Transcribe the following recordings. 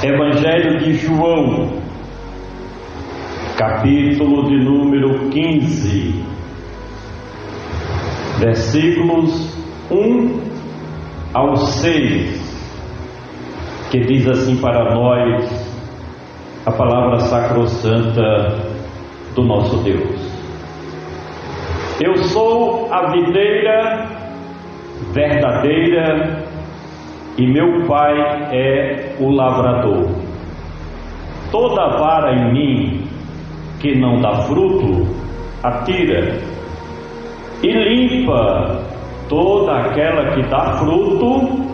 Evangelho de João, capítulo de número 15, versículos 1 ao 6, que diz assim para nós a palavra sacrossanta do nosso Deus: Eu sou a videira verdadeira e meu Pai é o lavrador. Toda vara em mim que não dá fruto, atira, e limpa toda aquela que dá fruto,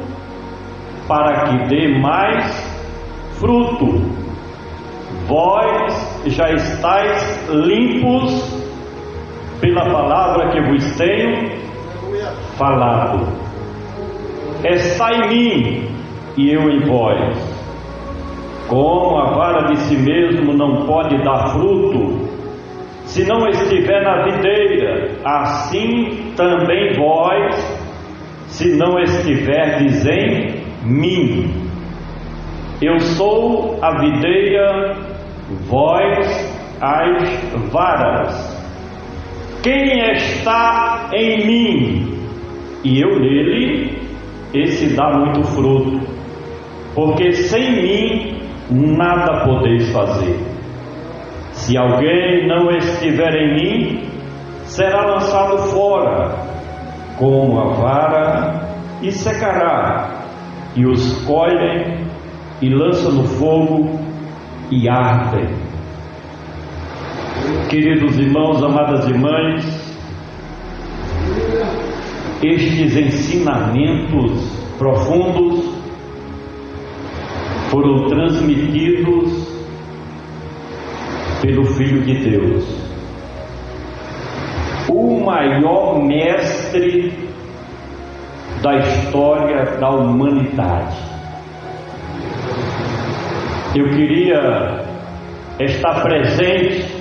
para que dê mais fruto. Vós já estáis limpos pela palavra que vos tenho falado. Está em mim e eu em vós. Como a vara de si mesmo não pode dar fruto se não estiver na videira, assim também vós, se não estiverdes em mim. Eu sou a videira, vós as varas. Quem está em mim e eu nele, esse dá muito fruto, porque sem mim nada podeis fazer. Se alguém não estiver em mim, será lançado fora como a vara e secará, e os colhem e lançam no fogo e ardem. Queridos irmãos, amadas irmãs, estes ensinamentos profundos foram transmitidos pelo Filho de Deus, o maior mestre da história da humanidade. Eu queria estar presente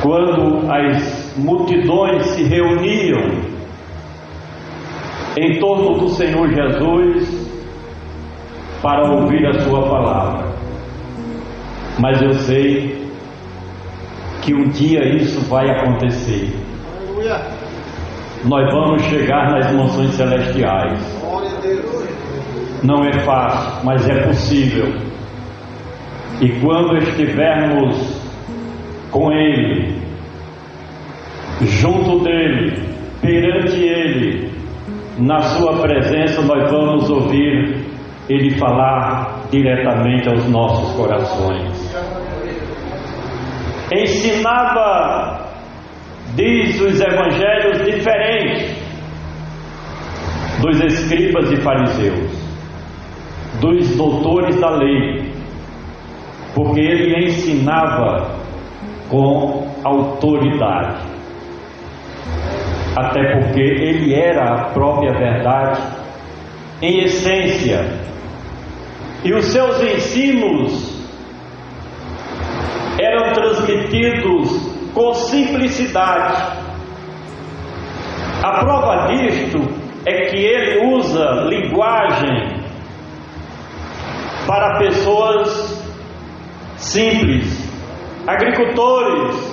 quando as multidões se reuniam em torno do Senhor Jesus para ouvir a sua palavra, mas eu sei que um dia isso vai acontecer. Nós vamos chegar nas mansões celestiais. Não é fácil, mas é possível. E quando estivermos com Ele, junto dele, perante Ele, na sua presença, nós vamos ouvir Ele falar diretamente aos nossos corações. Ensinava, diz os evangelhos, diferentes dos escribas e fariseus, dos doutores da lei, porque ele ensinava com autoridade, até porque ele era a própria verdade em essência, e os seus ensinos eram transmitidos com simplicidade. A prova disto é que ele usa linguagem para pessoas simples, agricultores.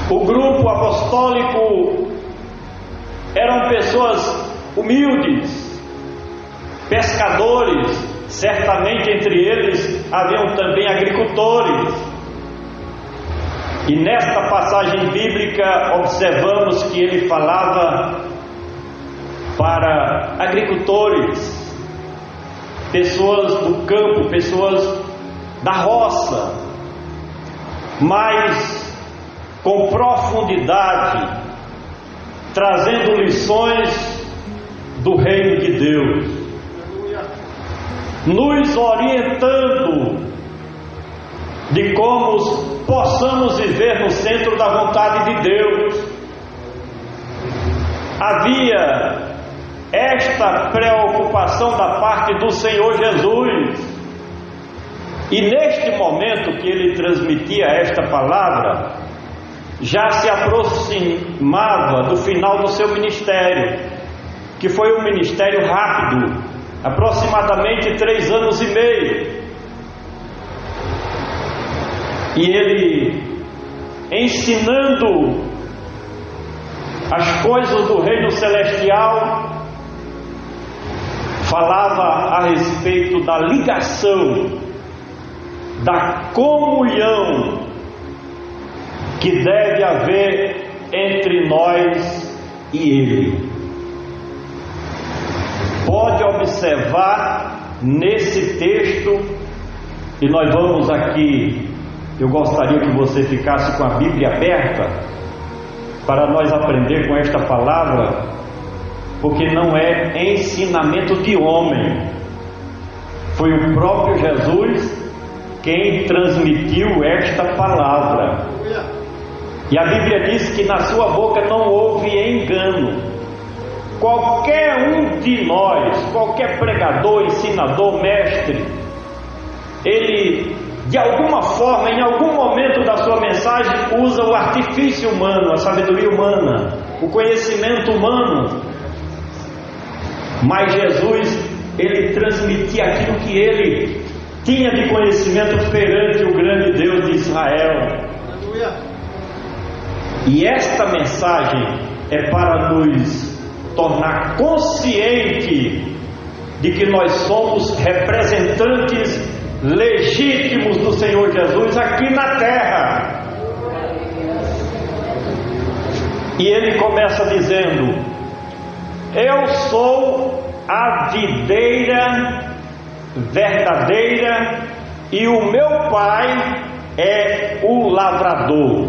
O grupo apostólico eram pessoas humildes, pescadores, certamente entre eles haviam também agricultores. E nesta passagem bíblica observamos que ele falava para agricultores, pessoas do campo, pessoas da roça, mas com profundidade, trazendo lições do reino de Deus, nos orientando de como possamos viver no centro da vontade de Deus. Havia esta preocupação da parte do Senhor Jesus, e neste momento que ele transmitia esta palavra, já se aproximava do final do seu ministério, que foi um ministério rápido, aproximadamente 3 anos e meio. E ele, ensinando as coisas do reino celestial, falava a respeito da ligação, da comunhão que deve haver entre nós e Ele. Pode observar nesse texto, e nós vamos aqui, eu gostaria que você ficasse com a Bíblia aberta, para nós aprender com esta palavra, porque não é ensinamento de homem, foi o próprio Jesus quem transmitiu esta palavra. E a Bíblia diz que na sua boca não houve engano. Qualquer um de nós, qualquer pregador, ensinador, mestre, ele de alguma forma, em algum momento da sua mensagem, usa o artifício humano, a sabedoria humana, o conhecimento humano. Mas Jesus, ele transmitia aquilo que ele tinha de conhecimento perante o grande Deus de Israel. E esta mensagem é para nos tornar consciente de que nós somos representantes legítimos do Senhor Jesus aqui na terra. E ele começa dizendo: eu sou a videira verdadeira e o meu pai é o lavrador,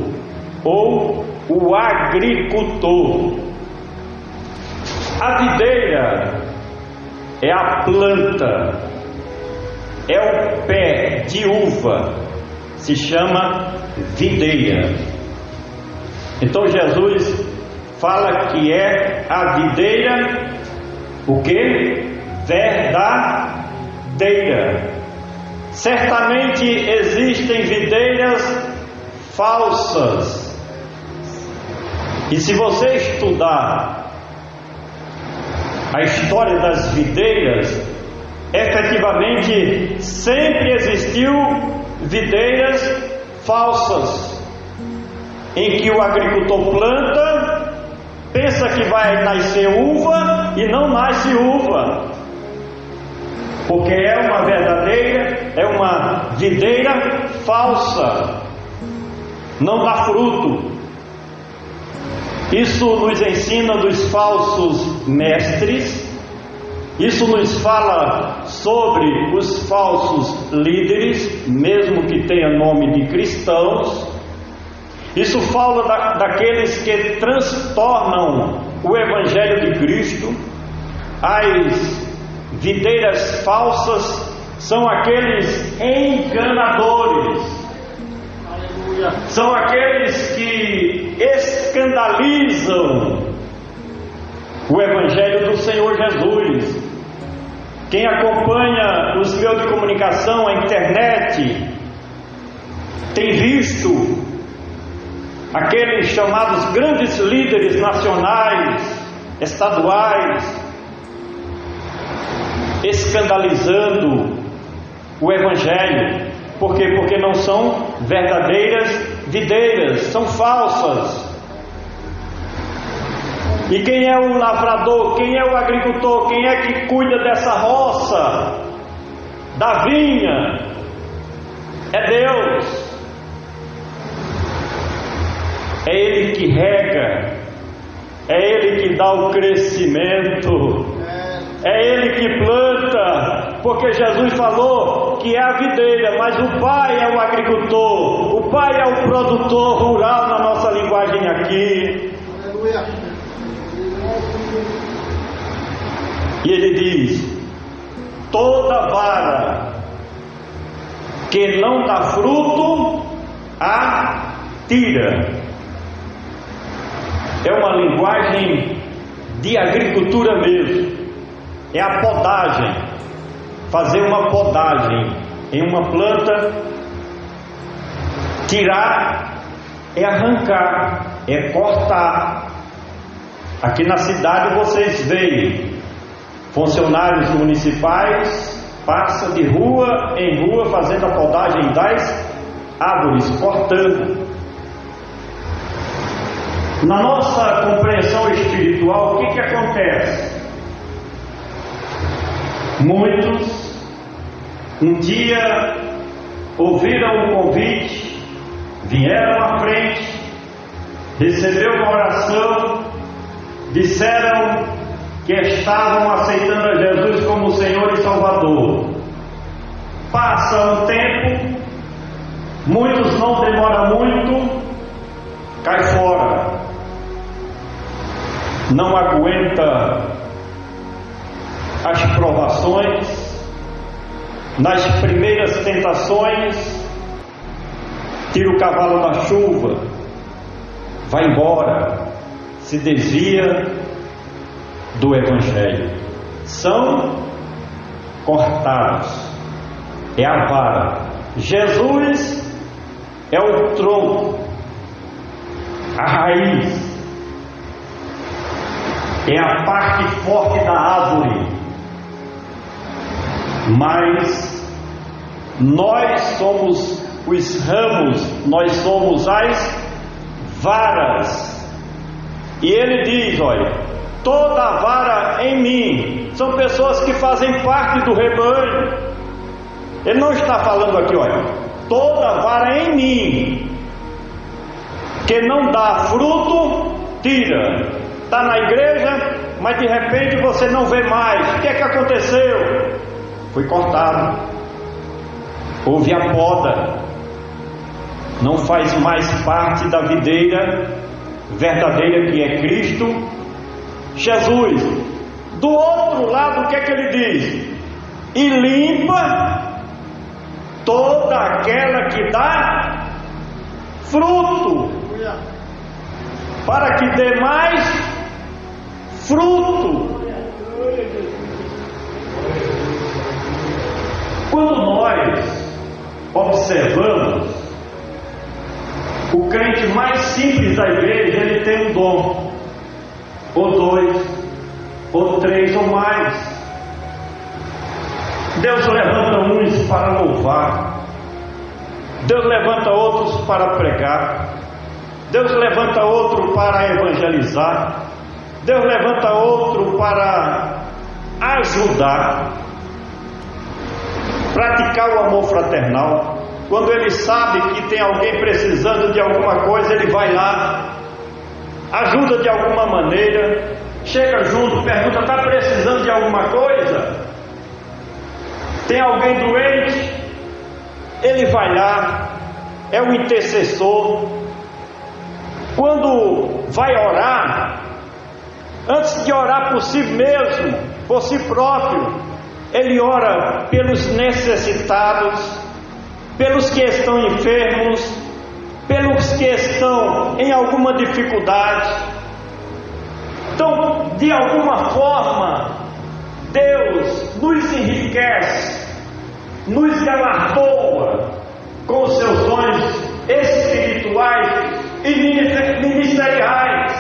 ou o agricultor. A videira é a planta, é o pé de uva, se chama videira. Então Jesus fala que é a videira, o que? Verdadeira. Certamente existem videiras falsas, e se você estudar a história das videiras, efetivamente sempre existiu videiras falsas, em que o agricultor planta, pensa que vai nascer uva e não nasce uva, porque é uma verdadeira, é uma videira falsa, não dá fruto. Isso nos ensina dos falsos mestres, isso nos fala sobre os falsos líderes, mesmo que tenha nome de cristãos. Isso fala daqueles que transtornam o Evangelho de Cristo. As videiras falsas são aqueles enganadores, são aqueles que escandalizam o Evangelho do Senhor Jesus. Quem acompanha os meios de comunicação, a internet, tem visto aqueles chamados grandes líderes nacionais, estaduais, escandalizando o Evangelho. Por quê? Porque não são verdadeiras videiras, são falsas. E quem é o lavrador, quem é o agricultor, quem é que cuida dessa roça, da vinha? É Deus. É Ele que rega, é Ele que dá o crescimento, é Ele que planta, porque Jesus falou que é a videira, mas o Pai é o agricultor, o Pai é o produtor rural na nossa linguagem aqui. Aleluia. E Ele diz: toda vara que não dá fruto, a tira. É uma linguagem de agricultura mesmo. É a podagem. Fazer uma podagem em uma planta. Tirar é arrancar, é cortar. Aqui na cidade vocês veem Funcionários municipais passam de rua em rua fazendo a podagem das árvores, cortando. Na nossa compreensão espiritual, o que acontece? Muitos um dia ouviram um convite, vieram à frente, receberam uma oração, disseram que estavam aceitando a Jesus como Senhor e Salvador. Passa um tempo, muitos não demoram muito, cai fora, não aguenta as provações, nas primeiras tentações, tira o cavalo da chuva, vai embora, se desvia do Evangelho, são cortados, é a vara. Jesus é o tronco, a raiz, é a parte forte da árvore, mas nós somos os ramos, nós somos as varas. E ele diz, olha, toda a vara em mim, são pessoas que fazem parte do rebanho. Ele não está falando aqui, olha, toda a vara em mim que não dá fruto, tira. Está na igreja, mas de repente você não vê mais. O que aconteceu? Foi cortado, houve a poda, não faz mais parte da videira verdadeira que é Cristo Jesus. Do outro lado, o que ele diz? E limpa toda aquela que dá fruto, para que dê mais fruto. Quando nós observamos, o crente mais simples da igreja, ele tem um dom, ou dois, ou três, ou mais. Deus levanta uns para louvar, Deus levanta outros para pregar, Deus levanta outro para evangelizar, Deus levanta outro para ajudar, praticar o amor fraternal. Quando ele sabe que tem alguém precisando de alguma coisa, ele vai lá, ajuda de alguma maneira, chega junto, pergunta, está precisando de alguma coisa? Tem alguém doente? Ele vai lá, é o intercessor. Quando vai orar, antes de orar por si mesmo, por si próprio, ele ora pelos necessitados, pelos que estão enfermos, pelos que estão em alguma dificuldade. Então, de alguma forma, Deus nos enriquece, nos galardoa com os seus dons espirituais e ministeriais.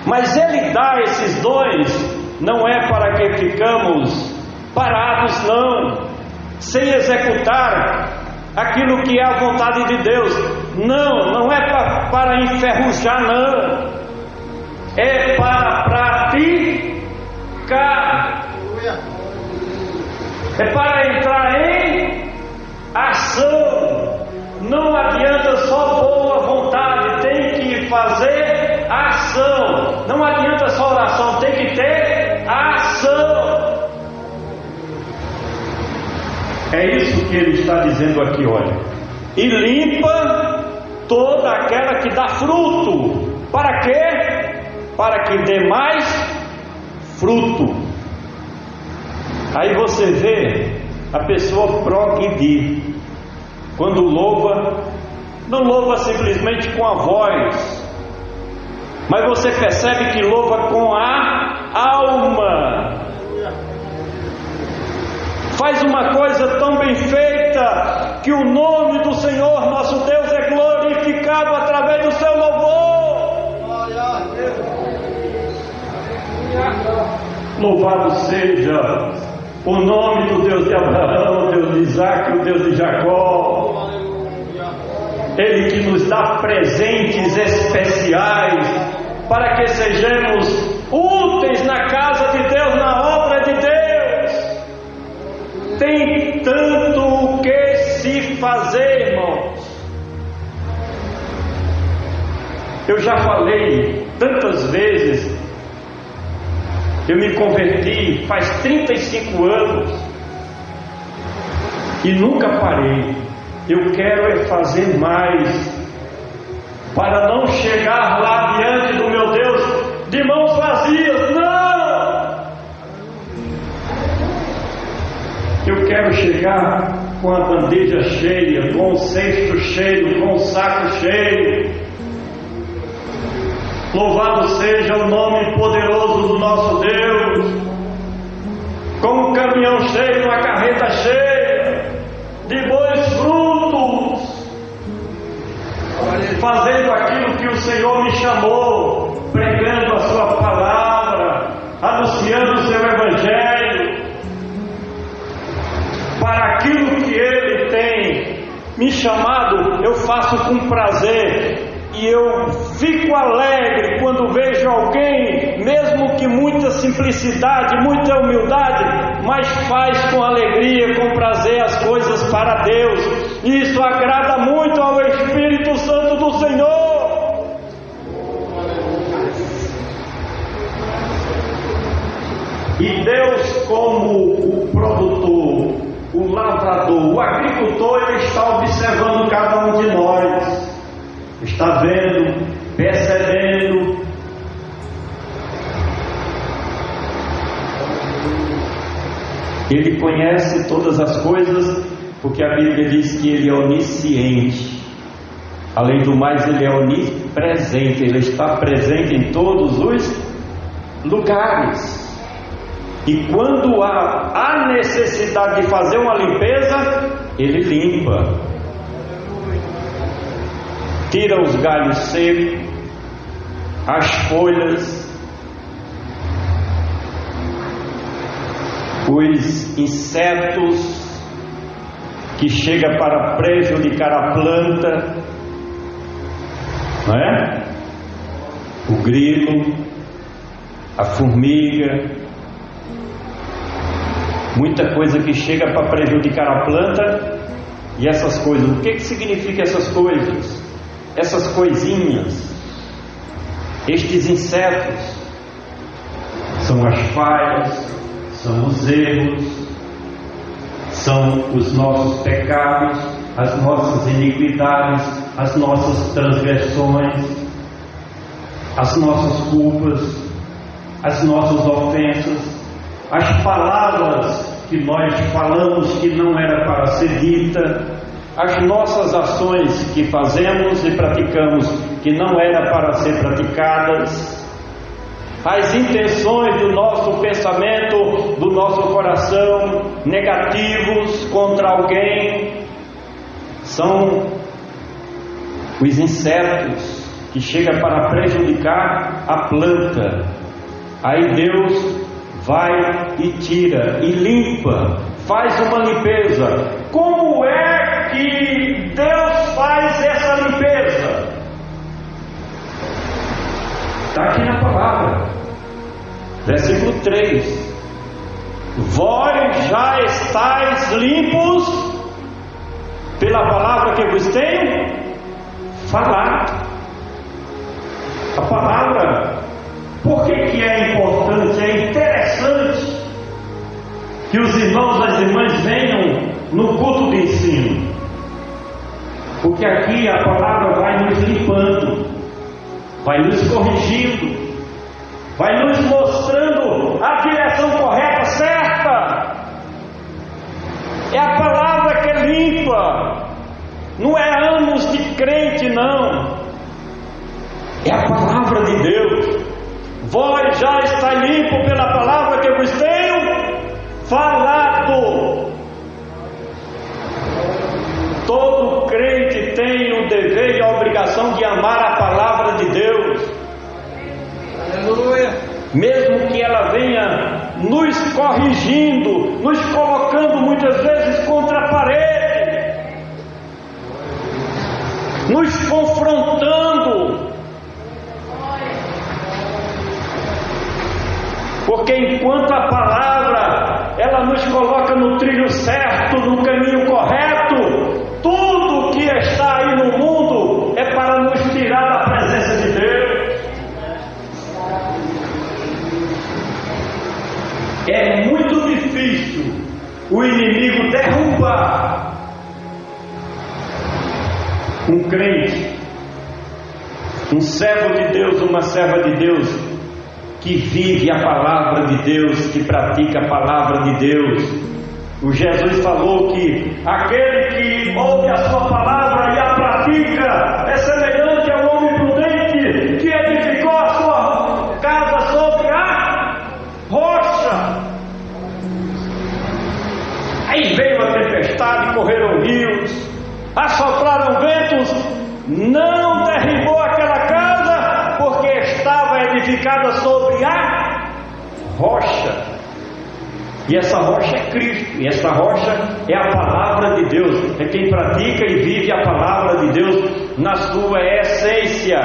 Mas Ele dá esses dons, não é para que ficamos parados, não, sem executar aquilo que é a vontade de Deus. Não é para enferrujar, não, é para praticar, é para entrar em ação. Não adianta só boa vontade, tem que fazer ação. Não adianta só oração, tem que ter ação. É isso que ele está dizendo aqui, olha. E limpa toda aquela que dá fruto. Para quê? Para que dê mais fruto. Aí você vê a pessoa progredir. Quando louva, não louva simplesmente com a voz, mas você percebe que louva com a alma. Faz uma coisa tão bem feita que o nome do Senhor nosso Deus é glorificado através do seu louvor. Louvado seja o nome do Deus de Abraão, o Deus de Isaac, o Deus de Jacó. Ele que nos dá presentes especiais para que sejamos úteis na casa de Deus, na obra de Deus. Tem tanto o que se fazer, irmãos. Eu já falei tantas vezes. Eu me converti faz 35 anos e nunca parei. Eu quero fazer mais, para não chegar lá diante do meu Deus de mãos vazias. Não! Eu quero chegar com a bandeja cheia, com o cesto cheio, com o saco cheio. Louvado seja o nome poderoso do nosso Deus, com um caminhão cheio, uma carreta cheia de bois frutos, fazendo aquilo que o Senhor me chamou, pregando a sua palavra, anunciando o seu evangelho, para aquilo que Ele tem me chamado. Eu faço com prazer. E eu fico alegre quando vejo alguém, mesmo que muita simplicidade, muita humildade, mas faz com alegria, com prazer as coisas para Deus. E isso agrada muito ao Espírito Santo do Senhor. E Deus, como o produtor, o lavrador, o agricultor, Ele está observando cada um de nós. Está vendo, percebendo. Ele conhece todas as coisas, porque a Bíblia diz que Ele é onisciente. Além do mais, Ele é onipresente. Ele está presente em todos os lugares. E quando há necessidade de fazer uma limpeza, Ele limpa. Tira os galhos secos, as folhas, os insetos que chegam para prejudicar a planta, não é? O grilo, a formiga, muita coisa que chega para prejudicar a planta. E essas coisas, o que significa essas coisas? Essas coisinhas, estes insetos, são as falhas, são os erros, são os nossos pecados, as nossas iniquidades, as nossas transgressões, as nossas culpas, as nossas ofensas, as palavras que nós falamos que não era para ser dita, as nossas ações que fazemos e praticamos que não era para ser praticadas, as intenções do nosso pensamento, do nosso coração, negativos contra alguém, são os insetos que chegam para prejudicar a planta. Aí Deus vai e tira e limpa, faz uma limpeza. Como é que Deus faz essa limpeza? Está aqui na palavra, versículo 3: vós já estáis limpos pela palavra que vos tenho falado. A palavra, por que é importante, é interessante que os irmãos e as irmãs venham no culto de ensino? Porque aqui a palavra vai nos limpando, vai nos corrigindo, vai nos mostrando a direção correta, certa. É a palavra que limpa, não é anos de crente, não. É a palavra de Deus. Vós já está limpo pela palavra que vos tenho falado. Todo crente tem o dever e a obrigação de amar a palavra de Deus. Aleluia. Mesmo que ela venha nos corrigindo, nos colocando muitas vezes contra a parede, nos confrontando. Porque enquanto a palavra, ela nos coloca no trilho certo, no caminho correto, tudo que está aí no mundo é para nos tirar da presença de Deus. É muito difícil o inimigo derrubar um crente, um servo de Deus, uma serva de Deus, que vive a palavra de Deus, que pratica a palavra de Deus. O Jesus falou que aquele que ouve a sua palavra e a pratica é semelhante ao homem prudente que edificou a sua casa sobre a rocha. Aí veio a tempestade, correram rios, assopraram ventos, não derribou aquela casa, porque estava edificada sobre a rocha. E essa rocha é Cristo, e essa rocha é a palavra de Deus, é quem pratica e vive a palavra de Deus na sua essência.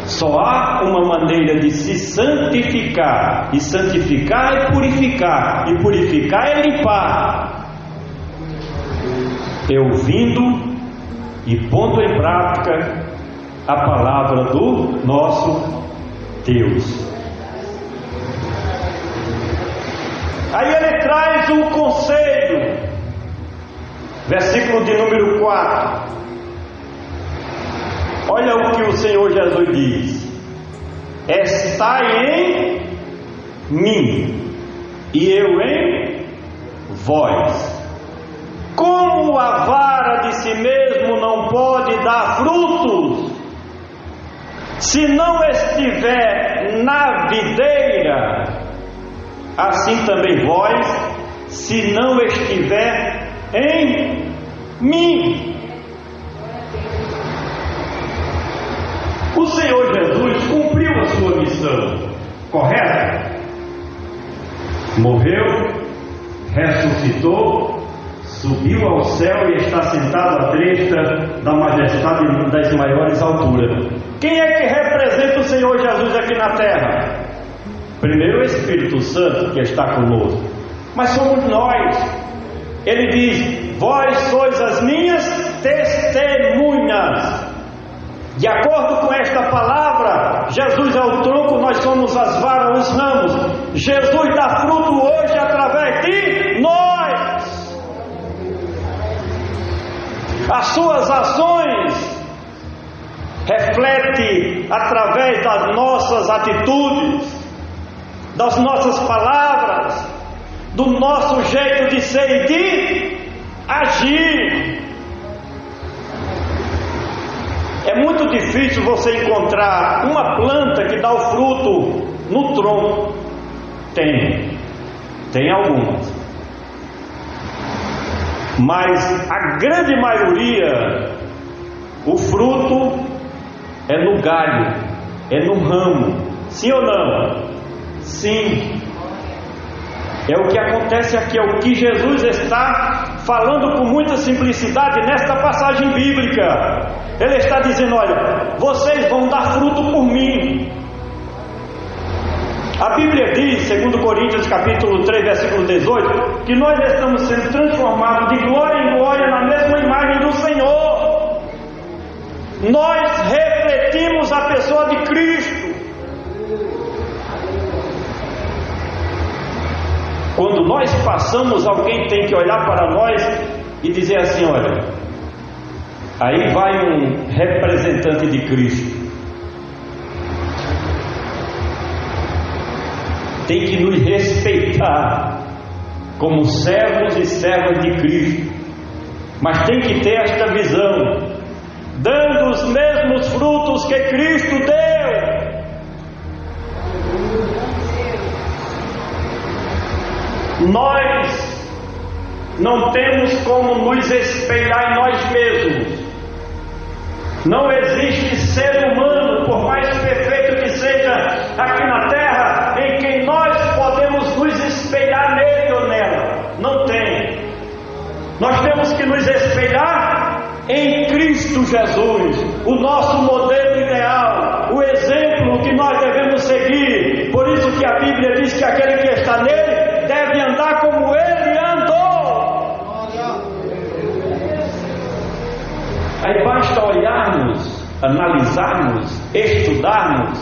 Só há uma maneira de se santificar, e santificar é purificar, e purificar é limpar, é ouvindo e pondo em prática a palavra do nosso Deus. Aí ele traz um conselho, versículo de número 4. Olha o que o Senhor Jesus diz: estai em mim e eu em vós. Como a vara de si mesmo não pode dar frutos se não estiver na videira, assim também vós, se não estiver em mim. O Senhor Jesus cumpriu a sua missão, correto? Morreu, ressuscitou, subiu ao céu e está sentado à destra da majestade das maiores alturas. Quem é que representa o Senhor Jesus aqui na terra? Primeiro o Espírito Santo, que está conosco, mas somos nós. Ele diz: vós sois as minhas testemunhas. De acordo com esta palavra, Jesus é o tronco, nós somos as varas, os ramos. Jesus dá fruto hoje através de nós. As suas ações refletem através das nossas atitudes, das nossas palavras, do nosso jeito de ser e de agir. É muito difícil você encontrar uma planta que dá o fruto no tronco. Tem algumas, mas a grande maioria, o fruto é no galho, é no ramo. Sim ou não? Sim. É o que acontece aqui, é o que Jesus está falando com muita simplicidade nesta passagem bíblica. Ele está dizendo: olha, vocês vão dar fruto por mim. A Bíblia diz, 2 Coríntios capítulo 3, versículo 18, que nós estamos sendo transformados de glória em glória na mesma imagem do Senhor. Nós refletimos a pessoa de Cristo. Quando nós passamos, alguém tem que olhar para nós e dizer assim: olha, aí vai um representante de Cristo. Tem que nos respeitar como servos e servas de Cristo, mas tem que ter esta visão, dando os mesmos frutos que Cristo deu. Nós não temos como nos espelhar em nós mesmos. Não existe ser humano, por mais perfeito que seja aqui na terra, temos que nos espelhar em Cristo Jesus, o nosso modelo ideal, o exemplo que nós devemos seguir. Por isso que a Bíblia diz que aquele que está nele deve andar como ele andou. Aí basta olharmos, analisarmos, estudarmos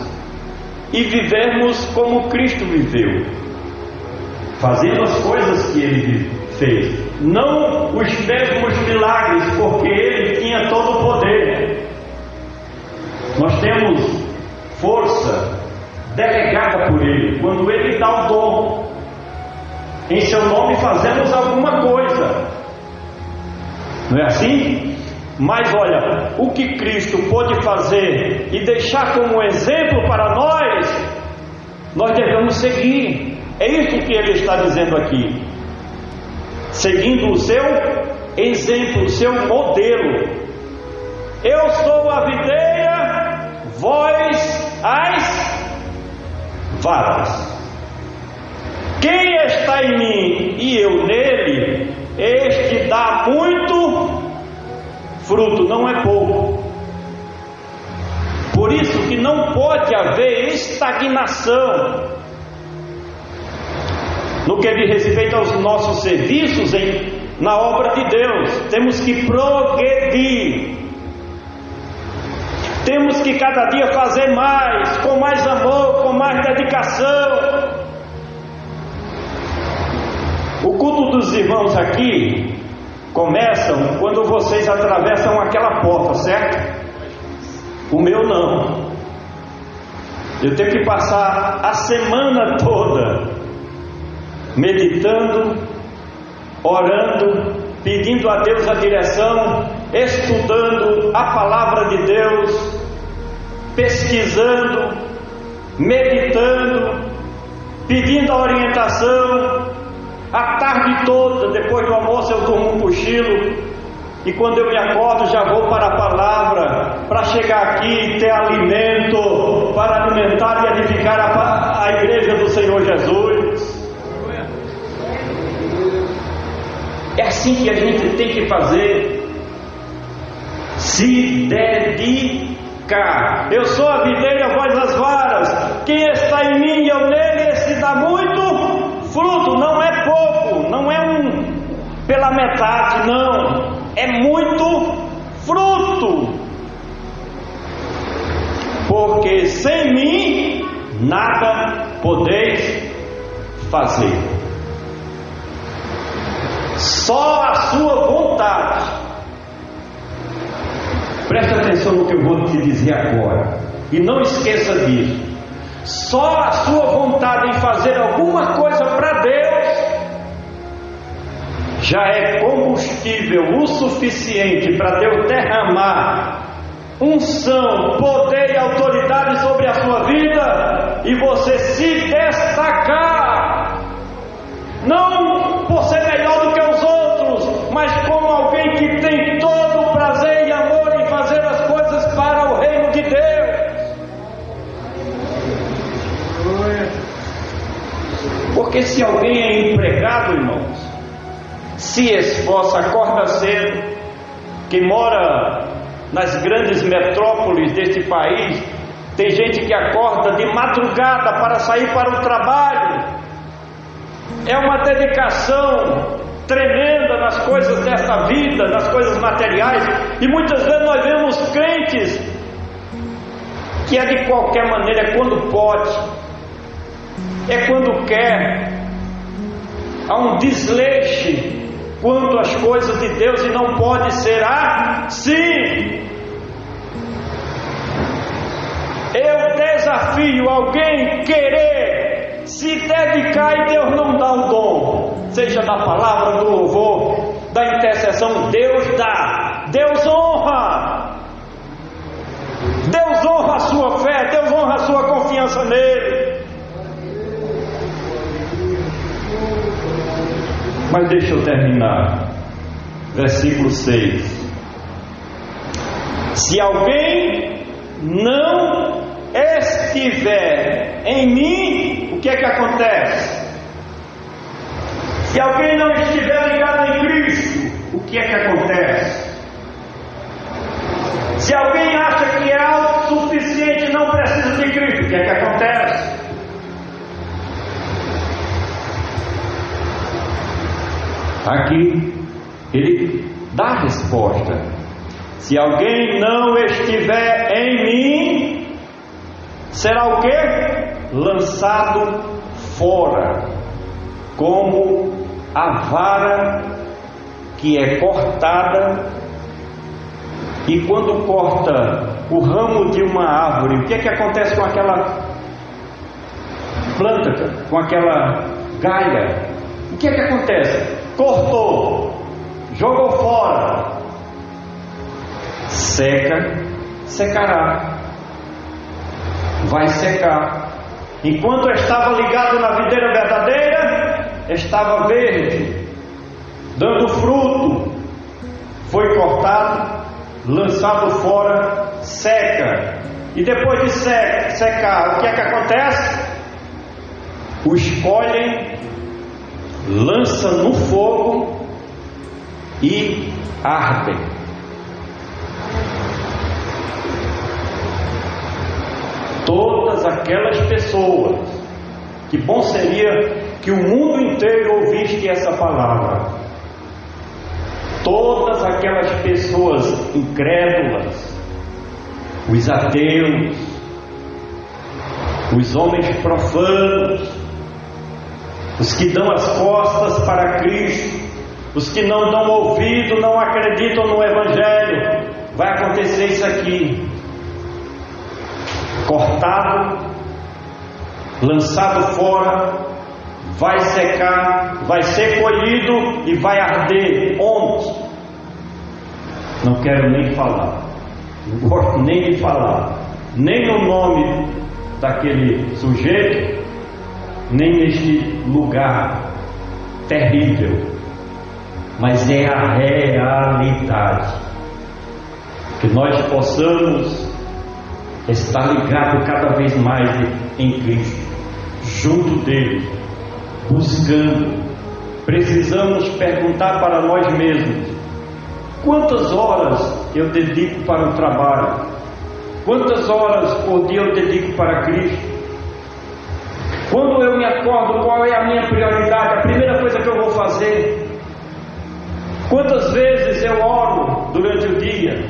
e vivermos como Cristo viveu, fazendo as coisas que ele fez, não os mesmos milagres, porque ele tinha todo o poder. Nós temos força delegada por ele. Quando ele dá o dom, em seu nome fazemos alguma coisa, não é assim? Mas olha, o que Cristo pôde fazer e deixar como exemplo para nós devemos seguir. É isso que ele está dizendo aqui, seguindo o seu exemplo, o seu modelo. Eu sou a videira, vós as varas. Quem está em mim e eu nele, este dá muito fruto, não é pouco. Por isso que não pode haver estagnação no que diz respeito aos nossos serviços na obra de Deus. Temos que progredir, temos que cada dia fazer mais, com mais amor, com mais dedicação. O culto dos irmãos aqui começam quando vocês atravessam aquela porta, certo? O meu não. Eu tenho que passar a semana toda meditando, orando, pedindo a Deus a direção, estudando a palavra de Deus, pesquisando, meditando, pedindo a orientação. A tarde toda, depois do almoço, eu durmo um cochilo, e quando eu me acordo já vou para a palavra, para chegar aqui e ter alimento, para alimentar e edificar a igreja do Senhor Jesus. É assim que a gente tem que fazer, se dedicar. Eu sou a videira, vós as varas. Quem está em mim e eu nele, esse dá muito fruto. Não é pouco, não é pela metade, não, é muito fruto. Porque sem mim nada podeis fazer. Só a sua vontade. Preste atenção no que eu vou te dizer agora, e não esqueça disso. Só a sua vontade em fazer alguma coisa para Deus já é combustível o suficiente para Deus derramar unção, poder e autoridade sobre a sua vida e você se destacar, não por ser melhor do que os outros, mas como alguém que tem todo o prazer e amor em fazer as coisas para o reino de Deus. Porque se alguém é empregado, irmãos, se esforça, acorda cedo, quem mora nas grandes metrópoles deste país, tem gente que acorda de madrugada para sair para o trabalho. É uma dedicação tremenda nas coisas desta vida, nas coisas materiais, e muitas vezes nós vemos crentes que é de qualquer maneira, é quando pode, é quando quer, há um desleixo quanto às coisas de Deus, e não pode ser assim. Eu desafio alguém querer se dedicar e Deus não dá o dom, seja da palavra, do louvor, da intercessão. Deus dá, Deus honra, Deus honra a sua fé, Deus honra a sua confiança nele. Mas deixa eu terminar. Versículo 6. Se alguém não estiver em mim, o que é que acontece? Se alguém não estiver ligado em Cristo, o que é que acontece? Se alguém acha que é autossuficiente e não precisa de Cristo, o que é que acontece? Aqui ele dá a resposta: se alguém não estiver em mim, será o quê? Lançado fora, como a vara que é cortada. E quando corta o ramo de uma árvore, o que é que acontece com aquela planta, com aquela galha? O que é que acontece? Cortou, jogou fora, seca, secará, vai secar. Enquanto estava ligado na videira verdadeira, estava verde, dando fruto. Foi cortado, lançado fora, seca. E depois de secar, o que é que acontece? O escolhem, lança no fogo e ardem. Todas aquelas pessoas, que bom seria que o mundo inteiro ouvisse essa palavra. Todas aquelas pessoas incrédulas, os ateus, os homens profanos, os que dão as costas para Cristo, os que não dão ouvido, não acreditam no Evangelho, vai acontecer isso aqui: cortado, lançado fora, vai secar, vai ser colhido e vai arder. Onde? Não quero nem falar, não gosto nem de falar, nem o nome daquele sujeito, nem neste lugar terrível, mas é a realidade. Que nós possamos estar ligados cada vez mais em Cristo, junto dele, buscando. Precisamos perguntar para nós mesmos: quantas horas eu dedico para o trabalho? Quantas horas por dia eu dedico para Cristo? Quando eu me acordo, qual é a minha prioridade? A primeira coisa que eu vou fazer? Quantas vezes eu oro durante o dia?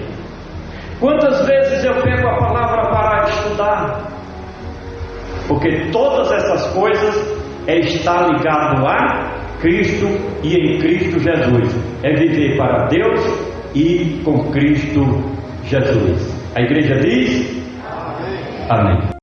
Quantas vezes eu pego a palavra para estudar? Porque todas essas coisas é estar ligado a Cristo e em Cristo Jesus. É viver para Deus e com Cristo Jesus. A igreja diz: amém. Amém.